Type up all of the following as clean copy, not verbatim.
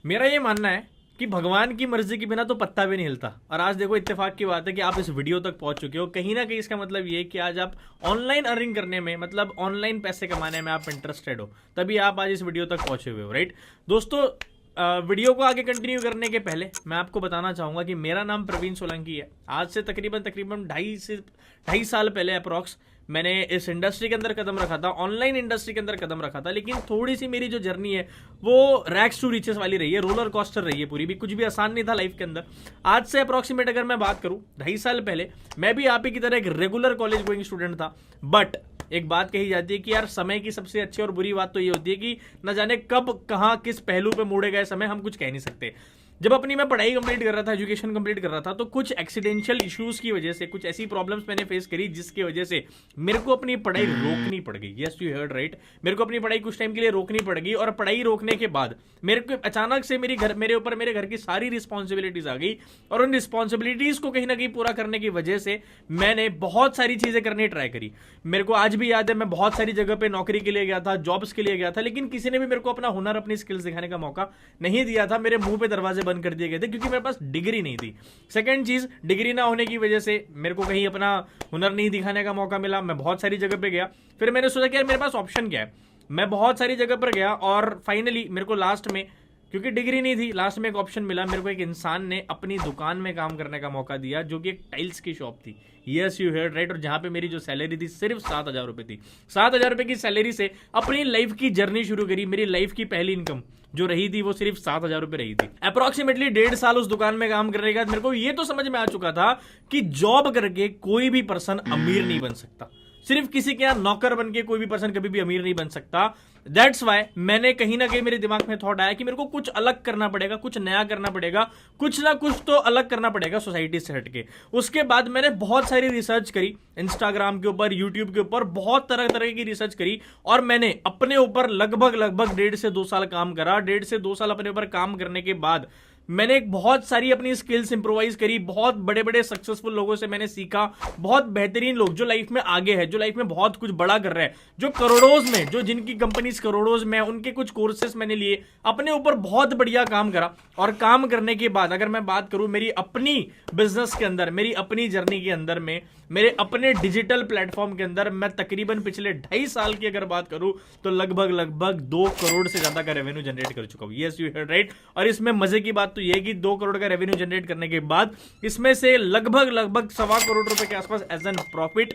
मेरा ये मानना है कि भगवान की मर्जी के बिना तो पत्ता भी नहीं हिलता। और आज देखो इत्तेफाक की बात है कि आप इस वीडियो तक पहुंच चुके हो। कहीं ना कहीं इसका मतलब ये है कि आज आप ऑनलाइन अर्निंग करने में, मतलब ऑनलाइन पैसे कमाने में आप इंटरेस्टेड हो, तभी आप आज इस वीडियो तक पहुंचे हुए हो, राइट दोस्तों। वीडियो को आगे कंटिन्यू करने के पहले मैं आपको बताना चाहूंगा कि मेरा नाम प्रवीण सोलंकी है। आज से तकरीबन 2.5 साल पहले अप्रॉक्स मैंने इस इंडस्ट्री के अंदर कदम रखा था, ऑनलाइन इंडस्ट्री के अंदर कदम रखा था। लेकिन थोड़ी सी मेरी जो जर्नी है वो रैक्स टू रिचेस वाली रही है, रोलर कॉस्टर रही है पूरी भी। कुछ भी आसान नहीं था लाइफ के अंदर। आज से अप्रॉक्सीमेट अगर मैं बात करूं 2.5 साल पहले, मैं भी आप ही की तरह एक रेगुलर कॉलेज गोइंग स्टूडेंट था। बट एक बात कही जाती है कि यार समय की सबसे अच्छी और बुरी बात तो ये होती है कि न जाने कब कहां किस पहलू पे मोड़े गए समय हम कुछ कह नहीं सकते। जब अपनी मैं पढ़ाई कंप्लीट कर रहा था, एजुकेशन कंप्लीट कर रहा था, तो कुछ एक्सीडेंशियल इश्यूज की वजह से, कुछ ऐसी प्रॉब्लम्स मैंने फेस करी जिसकी वजह से मेरे को अपनी पढ़ाई रोकनी पड़ गई। यस यू हर्ड राइट, मेरे को अपनी पढ़ाई कुछ टाइम के लिए रोकनी पड़ गई। और पढ़ाई रोकने के बाद मेरे को अचानक से मेरे घर की सारी रिस्पॉन्सिबिलिटीज आ गई। और उन रिस्पॉन्सिबिलिटीज को कहीं ना कहीं पूरा करने की वजह से मैंने बहुत सारी चीजें करने ट्राई करी। मेरे को आज भी याद है, मैं बहुत सारी जगह पे नौकरी के लिए गया था, जॉब्स के लिए गया था, लेकिन किसी ने भी मेरे को अपना हुनर, अपनी स्किल्स दिखाने का मौका नहीं दिया था। मेरे मुंह पे दरवाजे बंद कर दिए गए थे क्योंकि मेरे पास डिग्री नहीं थी। सेकंड चीज, डिग्री ना होने की वजह से मेरे को कहीं अपना हुनर नहीं दिखाने का मौका मिला। मैं बहुत सारी जगह पे गया, फिर मैंने सोचा कि यार मेरे पास ऑप्शन क्या है। मैं बहुत सारी जगह पर गया और फाइनली मेरे को लास्ट में, क्योंकि डिग्री नहीं थी, लास्ट में एक ऑप्शन मिला। मेरे को एक इंसान ने अपनी दुकान में काम करने का मौका दिया, जो कि एक टाइल्स की शॉप थी। Yes you heard right. और जहां पे मेरी जो सैलरी थी सिर्फ 7,000 रुपए थी। 7,000 रुपए की सैलरी से अपनी लाइफ की जर्नी शुरू करी। मेरी लाइफ की पहली इनकम जो रही थी वो सिर्फ 7,000 रुपए रही थी। अप्रोक्सीमेटली 1.5 साल उस दुकान में काम करने के बाद मेरे को ये तो समझ में आ चुका था कि जॉब करके कोई भी पर्सन अमीर नहीं बन सकता। सिर्फ किसी के यहां नौकर बन के कोई भी पर्सन कभी भी अमीर नहीं बन सकता। दैट्स वाई मैंने कहीं ना कहीं मेरे दिमाग में थॉट आया कि मेरे को कुछ अलग करना पड़ेगा, कुछ नया करना पड़ेगा, कुछ ना कुछ तो अलग करना पड़ेगा सोसाइटी से हटके। उसके बाद मैंने बहुत सारी रिसर्च करी, इंस्टाग्राम के ऊपर, यूट्यूब के ऊपर, बहुत तरह तरह की रिसर्च करी। और मैंने अपने ऊपर लगभग 1.5 से 2 साल काम करा। 1.5 से 2 साल अपने ऊपर काम करने के बाद मैंने बहुत सारी अपनी स्किल्स इंप्रोवाइज करी। बहुत बड़े बड़े सक्सेसफुल लोगों से मैंने सीखा, बहुत बेहतरीन लोग जो लाइफ में आगे है, जो लाइफ में बहुत कुछ बड़ा कर रहे हैं, जो करोड़ों में, जो जिनकी कंपनीज करोड़ों में, उनके कुछ कोर्सेस मैंने लिए, अपने ऊपर बहुत बढ़िया काम करा। और काम करने के बाद अगर मैं बात करूं मेरी अपनी बिजनेस के अंदर, मेरी अपनी जर्नी के अंदर में, मेरे अपने डिजिटल प्लेटफॉर्म के अंदर, मैं तकरीबन पिछले 2.5 साल की अगर बात करूं तो लगभग 2 करोड़ से ज्यादा का रेवेन्यू जनरेट कर चुका हूं। Yes you heard right. और इसमें मजे की बात तो यह है कि 2 करोड़ का रेवेन्यू जनरेट करने के बाद इसमें से लगभग 1.25 करोड़ रुपए के आसपास एज एन प्रॉफिट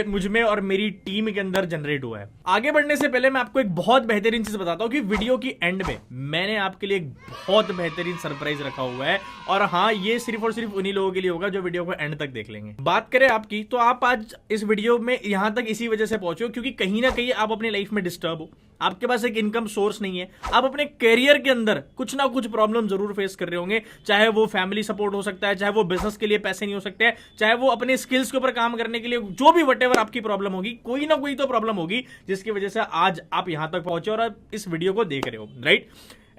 मुझमें और मेरी टीम के अंदर जनरेट हुआ है। आगे बढ़ने से पहले मैं आपको एक बहुत बेहतरीन चीज बताता हूं कि वीडियो की एंड में मैंने आपके लिए एक बहुत बेहतरीन सरप्राइज रखा हुआ है। और हाँ, ये सिर्फ और सिर्फ उन्हीं लोगों के लिए होगा जो वीडियो को एंड तक देख लेंगे। बात करें आपकी, तो आप आज इस वीडियो में यहां तक इसी वजह से पहुंचे हो क्योंकि कहीं ना कहीं आप अपनी लाइफ में डिस्टर्ब हो, आपके पास एक इनकम सोर्स नहीं है, आप अपने करियर के अंदर कुछ ना कुछ प्रॉब्लम जरूर फेस कर रहे होंगे। चाहे वो फैमिली सपोर्ट हो सकता है, चाहे वो बिजनेस के लिए पैसे नहीं हो सकते हैं, चाहे वो अपने स्किल्स के ऊपर काम करने के लिए, जो भी वटेवर आपकी प्रॉब्लम होगी, कोई ना कोई तो प्रॉब्लम होगी जिसकी वजह से आज आप यहां तक पहुंचे और आप इस वीडियो को देख रहे हो, राइट।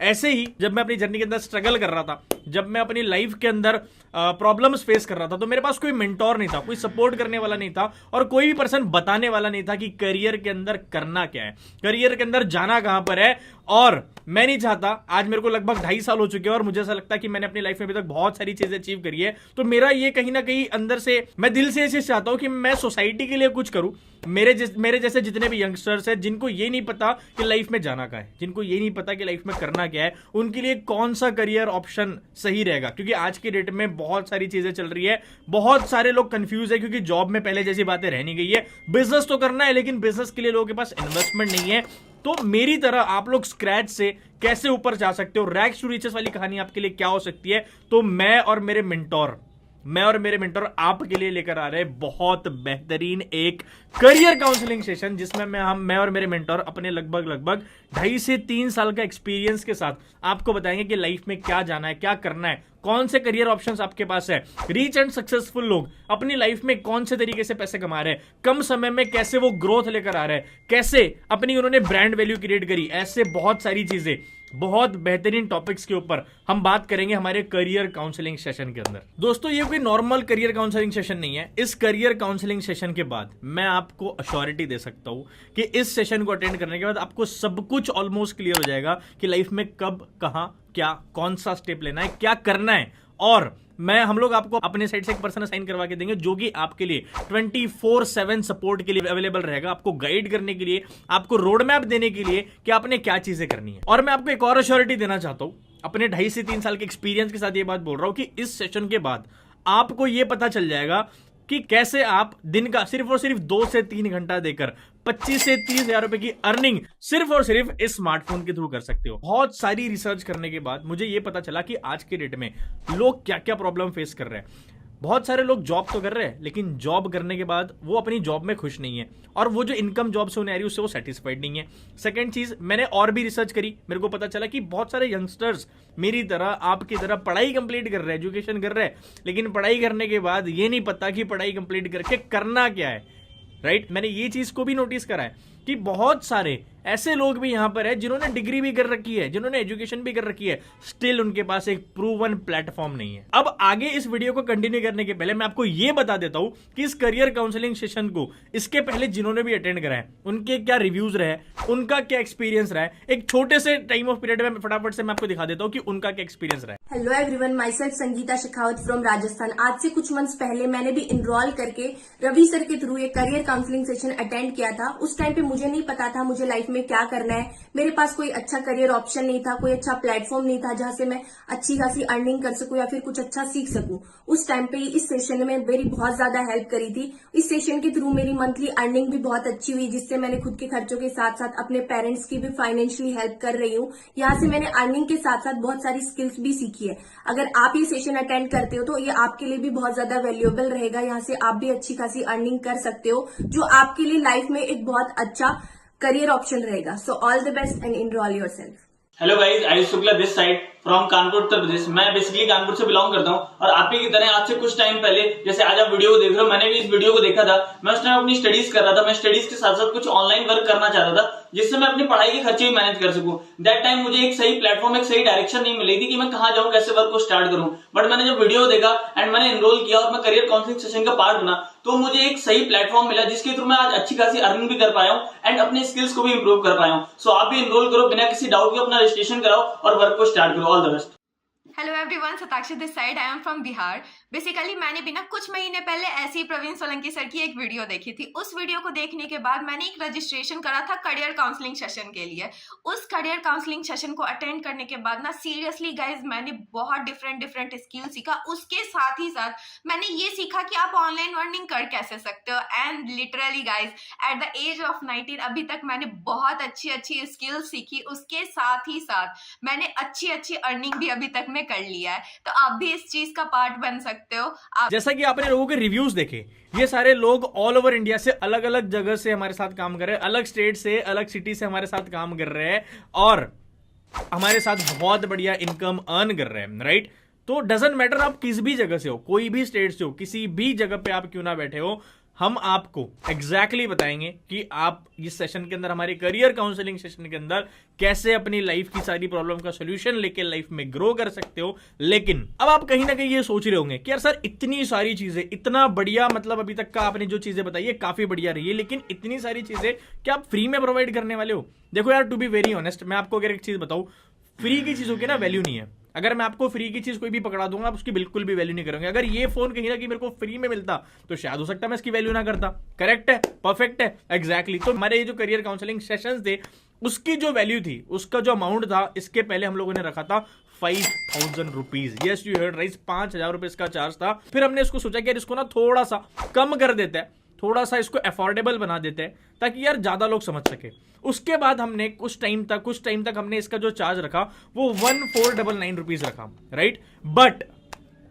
ऐसे ही जब मैं अपनी जर्नी के अंदर स्ट्रगल कर रहा था, जब मैं अपनी लाइफ के अंदर प्रॉब्लम्स फेस कर रहा था, तो मेरे पास कोई मेंटोर नहीं था, कोई सपोर्ट करने वाला नहीं था और कोई भी पर्सन बताने वाला नहीं था कि करियर के अंदर करना क्या है, करियर के अंदर जाना कहां पर है। और मैं नहीं चाहता, आज मेरे को लगभग 2.5 साल हो चुके हैं और मुझे ऐसा लगता है कि मैंने अपनी लाइफ में अभी तक बहुत सारी चीजें अचीव करी है। तो मेरा ये कहीं ना कहीं अंदर से, मैं दिल से ऐसे चाहता हूं कि मैं सोसाइटी के लिए कुछ करूं। मेरे जैसे जितने भी यंगस्टर्स हैं जिनको ये नहीं पता कि लाइफ में जाना क्या है, जिनको ये नहीं पता कि लाइफ में करना क्या है, उनके लिए कौन सा करियर ऑप्शन सही रहेगा। क्योंकि आज की डेट में बहुत सारी चीजें चल रही है, बहुत सारे लोग कंफ्यूज है क्योंकि जॉब में पहले जैसी बातें रह नहीं गई है। बिजनेस तो करना है लेकिन बिजनेस के लिए लोगों के पास इन्वेस्टमेंट नहीं है। तो मेरी तरह आप लोग स्क्रैच से कैसे ऊपर जा सकते हो, रैग्स टू रिचेस वाली कहानी आपके लिए क्या हो सकती है, तो मैं और मेरे मेंटर आपके लिए लेकर आ रहे हैं बहुत बेहतरीन एक करियर काउंसलिंग सेशन, जिसमें मैं और मेरे मेंटर अपने लगभग 2.5 से 3 साल का एक्सपीरियंस के साथ आपको बताएंगे कि लाइफ में क्या जाना है, क्या करना है, कौन से करियर ऑप्शंस आपके पास है। रिच एंड सक्सेसफुल लोग अपनी लाइफ में कौन से तरीके से पैसे कमा रहे हैं, कम समय में कैसे वो ग्रोथ लेकर आ रहे हैं, कैसे अपनी उन्होंने ब्रांड वैल्यू क्रिएट करी, ऐसे बहुत सारी चीजें बहुत बेहतरीन टॉपिक्स के ऊपर हम बात करेंगे हमारे करियर काउंसलिंग सेशन के अंदर। दोस्तों ये कोई नॉर्मल करियर काउंसलिंग सेशन नहीं है। इस करियर काउंसलिंग सेशन के बाद मैं आपको अश्योरिटी दे सकता हूं कि इस सेशन को अटेंड करने के बाद आपको सब कुछ ऑलमोस्ट क्लियर हो जाएगा कि लाइफ में कब, कहां, क्या, कौन सा स्टेप लेना है, क्या करना है। और हम लोग आपको अपने साइड से एक पर्सन असाइन करवा के देंगे जो कि आपके लिए 24/7 सपोर्ट के लिए अवेलेबल रहेगा, आपको गाइड करने के लिए, आपको रोड मैप देने के लिए कि आपने क्या चीजें करनी है। और मैं आपको एक और अश्योरिटी देना चाहता हूं, अपने 2.5 से 3 साल के एक्सपीरियंस के साथ ये बात बोल रहा हूं कि इस सेशन के बाद आपको यह पता चल जाएगा कि कैसे आप दिन का सिर्फ और सिर्फ 2 से 3 घंटा देकर 25 से 30 हजार रुपए की अर्निंग सिर्फ और सिर्फ इस स्मार्टफोन के थ्रू कर सकते हो। बहुत सारी रिसर्च करने के बाद मुझे यह पता चला कि आज के डेट में लोग क्या क्या प्रॉब्लम फेस कर रहे हैं। बहुत सारे लोग जॉब तो कर रहे हैं, लेकिन जॉब करने के बाद वो अपनी जॉब में खुश नहीं है, और वो जो इनकम जॉब से उन्हें आ रही है उससे वो सेटिस्फाइड नहीं है। सेकंड चीज, मैंने और भी रिसर्च करी, मेरे को पता चला कि बहुत सारे यंगस्टर्स मेरी तरह, आपकी तरह पढ़ाई कंप्लीट कर रहे हैं, एजुकेशन कर रहे हैं, लेकिन पढ़ाई करने के बाद ये नहीं पता कि पढ़ाई कंप्लीट करके करना क्या है। राइट, मैंने ये चीज को भी नोटिस करा है कि बहुत सारे ऐसे लोग भी यहां पर है जिन्होंने डिग्री भी कर रखी है, जिन्होंने एजुकेशन भी कर रखी है, स्टिल उनके पास एक प्रूवन प्लेटफॉर्म नहीं है। अब आगे इस वीडियो को कंटिन्यू करने के पहले मैं आपको यह बता देता हूं कि इस करियर काउंसलिंग सेशन को इसके पहले जिन्होंने भी अटेंड करा है उनके क्या रिव्यूज रहे, उनका क्या एक्सपीरियंस रहा है। एक छोटे से टाइम ऑफ पीरियड में फटाफट से मैं आपको दिखा देता हूं कि उनका क्या एक्सपीरियंस रहा है। Hello everyone, my self Sangeeta Shekhawat from Rajasthan. आज से कुछ मंथ्स पहले मैंने भी इनरोल करके रवि सर के थ्रू एक करियर काउंसलिंग सेशन अटेंड किया था। उस टाइम पे मुझे नहीं पता था मुझे लाइफ में क्या करना है, मेरे पास कोई अच्छा करियर ऑप्शन नहीं था, कोई अच्छा प्लेटफॉर्म नहीं था जहां से मैं अच्छी खासी अर्निंग कर सकूं या फिर कुछ अच्छा सीख सकूं। उस टाइम पे इस सेशन में मेरी बहुत ज्यादा हेल्प करी थी। इस सेशन के थ्रू मेरी मंथली अर्निंग भी बहुत अच्छी हुई, जिससे मैंने खुद के खर्चों के साथ साथ अपने पेरेंट्स की भी फाइनेंशियली हेल्प कर रही हूँ। यहाँ से मैंने अर्निंग के साथ साथ बहुत सारी स्किल्स भी सीखी है। अगर आप ये सेशन अटेंड करते हो तो ये आपके लिए भी बहुत ज्यादा वैल्यूएबल रहेगा। यहाँ से आप भी अच्छी खासी अर्निंग कर सकते हो, जो आपके लिए लाइफ में एक बहुत अच्छा करियर ऑप्शन रहेगा। So all the best and enroll yourself. Hello guys, Ayush Shukla this side from Kanpur Uttar Pradesh. मैं बेसिकली कानपुर से बिलोंग करता हूं और आप ही की तरह आज से कुछ टाइम पहले, जैसे आज आप वीडियो को देख रहे हो, मैंने भी इस वीडियो को देखा था। मैं उस टाइम अपनी स्टडीज कर रहा था। मैं स्टडीज के साथ साथ कुछ ऑनलाइन वर्क करना चाहता था जिससे मैं अपनी पढ़ाई के खर्चे भी मैनेज कर सकूं। दैट टाइम मुझे एक सही प्लेटफॉर्म, एक सही डायरेक्शन नहीं मिली थी कि मैं कहां जाऊं, कैसे वर्क को स्टार्ट करूं। बट मैंने जब वीडियो देखा एंड मैंने एनरोल किया और मैं करियर काउंसलिंग सेशन का पार्ट बना, तो मुझे एक सही प्लेटफॉर्म मिला जिसके थ्रू मैं आज अच्छी खासी अर्निंग भी कर पाया हूं एंड अपने स्किल्स को भी इंप्रूव कर पाया हूं। सो आप भी एनरोल करो, बिना किसी डाउट के अपना रजिस्ट्रेशन कराओ और वर्क को स्टार्ट करो। All the best. Hello everyone, Satakshi this side. I am from Bihar. Basically मैंने भी ना कुछ महीने पहले ऐसे ही प्रवीण सोलंकी सर की एक वीडियो देखी थी। उस वीडियो को देखने के बाद मैंने एक रजिस्ट्रेशन करा था करियर काउंसलिंग सेशन के लिए। उस करियर काउंसलिंग सेशन को अटेंड करने के बाद ना सीरियसली गाइज मैंने बहुत डिफरेंट स्किल सीखा। उसके साथ ही साथ मैंने ये सीखा कि आप ऑनलाइन अर्निंग कर कैसे सकते हो। And literally guys at the age of 19 अभी तक मैंने बहुत अच्छी स्किल सीखी। उसके साथ ही साथ मैंने अच्छी अर्निंग भी अभी तक में कर लिया है। तो आप भी इस चीज का पार्ट बन सकते हो। जैसा कि आपने लोगों के रिव्यूज देखे, ये सारे लोग ऑल ओवर इंडिया से, अलग अलग जगह से हमारे साथ काम कर रहे हैं, अलग स्टेट से, अलग सिटी से हमारे साथ काम कर रहे हैं और हमारे साथ बहुत बढ़िया इनकम अर्न कर रहे हैं। राइट, तो डजंट मैटर आप किस भी जगह से हो, कोई भी स्टेट से हो, किसी भी जगह पे आप क्यों ना बैठे हो, हम आपको एग्जैक्टली बताएंगे कि आप इस सेशन के अंदर, हमारे करियर काउंसलिंग सेशन के अंदर, कैसे अपनी लाइफ की सारी प्रॉब्लम का सोल्यूशन लेके लाइफ में ग्रो कर सकते हो। लेकिन अब आप कहीं ना कहीं ये सोच रहे होंगे कि यार सर इतनी सारी चीजें, इतना बढ़िया, मतलब अभी तक का आपने जो चीजें बताई है काफी बढ़िया रही है, लेकिन इतनी सारी चीजें क्या आप फ्री में प्रोवाइड करने वाले हो? देखो यार, टू बी वेरी ऑनेस्ट, मैं आपको अगर एक चीज बताऊं, फ्री की चीजों की ना वैल्यू नहीं है। अगर मैं आपको फ्री की चीज कोई भी पकड़ा दूंगा, आप उसकी बिल्कुल भी वैल्यू नहीं करोगे। अगर ये फोन कहीं ना कहीं मेरे को फ्री में मिलता तो शायद हो सकता है मैं इसकी वैल्यू ना करता। करेक्ट है, परफेक्ट है, एग्जैक्टली। तो हमारे ये जो करियर काउंसलिंग सेशंस थे, उसकी जो वैल्यू थी, उसका जो अमाउंट था, इसके पहले हम लोगों ने रखा था 5,000 rupees. Yes you heard right, 5,000 रुपए इसका चार्ज था। फिर हमने इसको सोचा कि यार इसको ना थोड़ा सा कम कर देते हैं, थोड़ा सा इसको अफोर्डेबल बना देते हैं ताकि यार ज्यादा लोग समझ सके। उसके बाद हमने कुछ टाइम तक हमने इसका जो चार्ज रखा वो 1499 रुपीज रखा। राइट, बट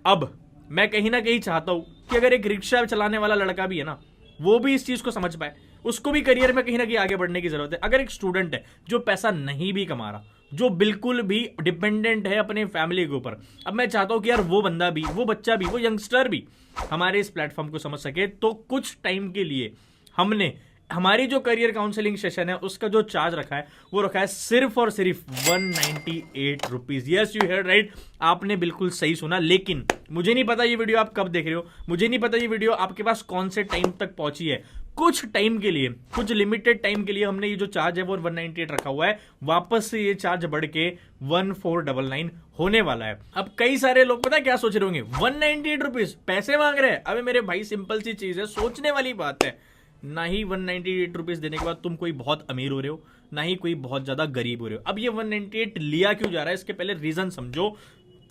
अब मैं कहीं ना कहीं चाहता हूं कि अगर एक रिक्शा चलाने वाला लड़का भी है ना, वो भी इस चीज को समझ पाए, उसको भी करियर में कहीं ना कहीं आगे बढ़ने की जरूरत है। अगर एक स्टूडेंट है जो पैसा नहीं भी कमा रहा, जो बिल्कुल भी डिपेंडेंट है अपने फैमिली के ऊपर, अब मैं चाहता हूं कि यार वो बंदा भी, वो बच्चा भी, वो यंगस्टर भी हमारे इस प्लेटफॉर्म को समझ सके। तो कुछ टाइम के लिए हमने हमारी जो करियर काउंसलिंग सेशन है उसका जो चार्ज रखा है वो रखा है सिर्फ और सिर्फ 198 रुपीज। यस, यू हेard राइट, आपने बिल्कुल सही सुना। लेकिन मुझे नहीं पता ये वीडियो आप कब देख रहे हो, मुझे नहीं पता ये वीडियो आपके पास कौन से टाइम तक पहुंची है। कुछ टाइम के लिए, कुछ लिमिटेड टाइम के लिए हमने ये जो चार्ज है वो 198 रखा हुआ है। वापस से ये चार्ज बढ़ के 1499 होने वाला है। अब कई सारे लोग पता है क्या सोच रहे होंगे, 198 रुपीज पैसे मांग रहे हैं। अबे मेरे भाई, सिंपल सी चीज है, सोचने वाली बात है। ना ही 198 रुपीज देने के बाद तुम कोई बहुत अमीर हो रहे हो, ना ही कोई बहुत ज्यादा गरीब हो रहे हो। अब ये 198 लिया क्यों जा रहा है, इसके पहले रीजन समझो।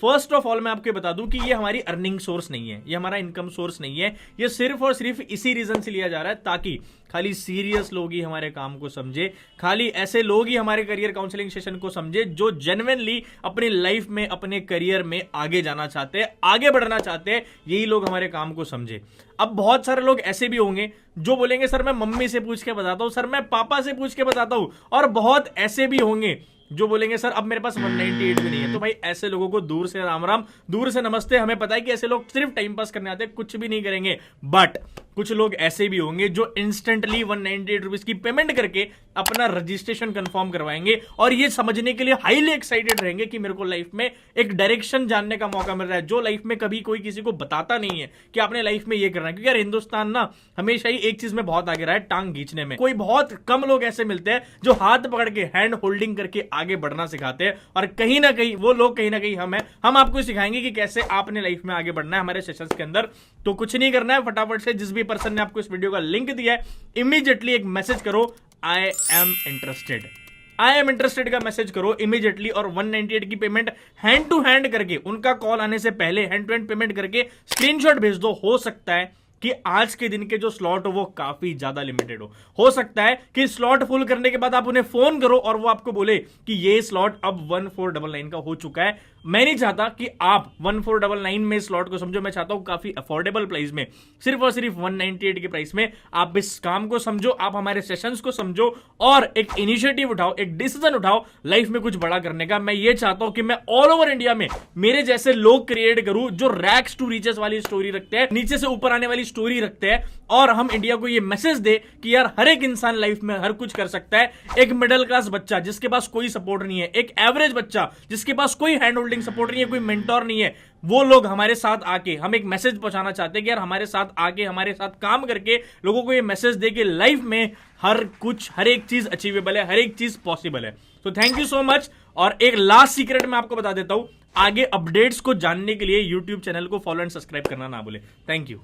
फर्स्ट ऑफ ऑल मैं आपको बता दूं कि ये हमारी अर्निंग सोर्स नहीं है, ये हमारा इनकम सोर्स नहीं है। ये सिर्फ और सिर्फ इसी रीजन से लिया जा रहा है ताकि खाली सीरियस लोग ही हमारे काम को समझे, खाली ऐसे लोग ही हमारे करियर काउंसलिंग सेशन को समझे जो जेन्युइनली अपनी लाइफ में, अपने करियर में आगे जाना चाहते हैं, आगे बढ़ना चाहते हैं। यही लोग हमारे काम को समझे। अब बहुत सारे लोग ऐसे भी होंगे जो बोलेंगे सर मैं मम्मी से पूछ के बताता हूं, सर मैं पापा से पूछ के बताता हूं, और बहुत ऐसे भी होंगे जो बोलेंगे सर अब मेरे पास 198 भी नहीं है। तो भाई ऐसे लोगों को दूर से राम राम, दूर से नमस्ते। हमें पता है कि ऐसे लोग सिर्फ टाइम पास करने आते हैं, कुछ भी नहीं करेंगे। बट कुछ लोग ऐसे भी होंगे जो इंस्टेंटली 198 रुपीज की पेमेंट करके अपना रजिस्ट्रेशन कंफर्म करवाएंगे और ये समझने के लिए हाईली एक्साइटेड रहेंगे कि मेरे को लाइफ में एक डायरेक्शन जानने का मौका मिल रहा है, जो लाइफ में कभी कोई किसी को बताता नहीं है कि आपने लाइफ में ये करना है। क्योंकि यार हिंदुस्तान ना हमेशा ही एक चीज में बहुत आगे रहा है, टांग खींचने में। कोई बहुत कम लोग ऐसे मिलते हैं जो हाथ पकड़ के, हैंड होल्डिंग करके आगे बढ़ना सिखाते हैं, और कहीं ना कहीं वो लोग कहीं ना कहीं हम आपको सिखाएंगे कि कैसे आपने लाइफ में आगे बढ़ना है हमारे सेशंस के अंदर। तो कुछ नहीं करना है, फटाफट से जिस भी पर्सन ने आपको इस वीडियो का लिंक दिया है इमीडिएटली एक मैसेज करो, I am interested. I am interested का मैसेज करो इमीडिएटली, और 198 की पेमेंट हैंड टू हैंड करके, उनका कॉल आने से पहले हैंड टू हैंड पेमेंट करके स्क्रीनशॉट भेज दो। हो सकता है कि आज के दिन के जो स्लॉट हो वो काफी ज्यादा लिमिटेड हो सकता है कि स्लॉट फुल करने के बाद आप उन्हें फोन करो और वो आपको बोले कि ये स्लॉट अब 1499 का हो चुका है। मैं नहीं चाहता कि आप 1499 में स्लॉट को समझो, मैं चाहता हूं काफी अफोर्डेबल प्राइस में, सिर्फ और सिर्फ 198 के प्राइस में आप इस काम को समझो, आप हमारे सेशंस को समझो और एक इनिशिएटिव उठाओ, एक डिसीजन उठाओ लाइफ में कुछ बड़ा करने का। मैं ये चाहता हूं कि मैं ऑल ओवर इंडिया में मेरे जैसे लोग क्रिएट करूं जो रैक्स टू रीचेस वाली स्टोरी रखते हैं, नीचे से ऊपर आने वाली स्टोरी रखते हैं, और हम इंडिया को ये मैसेज दे कि यार हर एक इंसान लाइफ में हर कुछ कर सकता है। एक मिडिल क्लास बच्चा जिसके पास कोई सपोर्ट नहीं है, एक एवरेज बच्चा जिसके पास कोई हैंड होल्डिंग सपोर्ट नहीं है, कोई मेंटोर नहीं है, वो लोग हमारे साथ आके, हम एक मैसेज पहुंचाना चाहते हैं कि यार हमारे साथ आके, हमारे साथ काम करके लोगों को ये मैसेज दे कि लाइफ में हर कुछ, हर एक चीज अचीवेबल है, हर एक चीज पॉसिबल है। तो थैंक यू सो मच। और एक लास्ट सीक्रेट मैं आपको बता देता हूं, आगे अपडेट्स को जानने के लिए YouTube चैनल को फॉलो एंड सब्सक्राइब करना ना भूले। Thank you.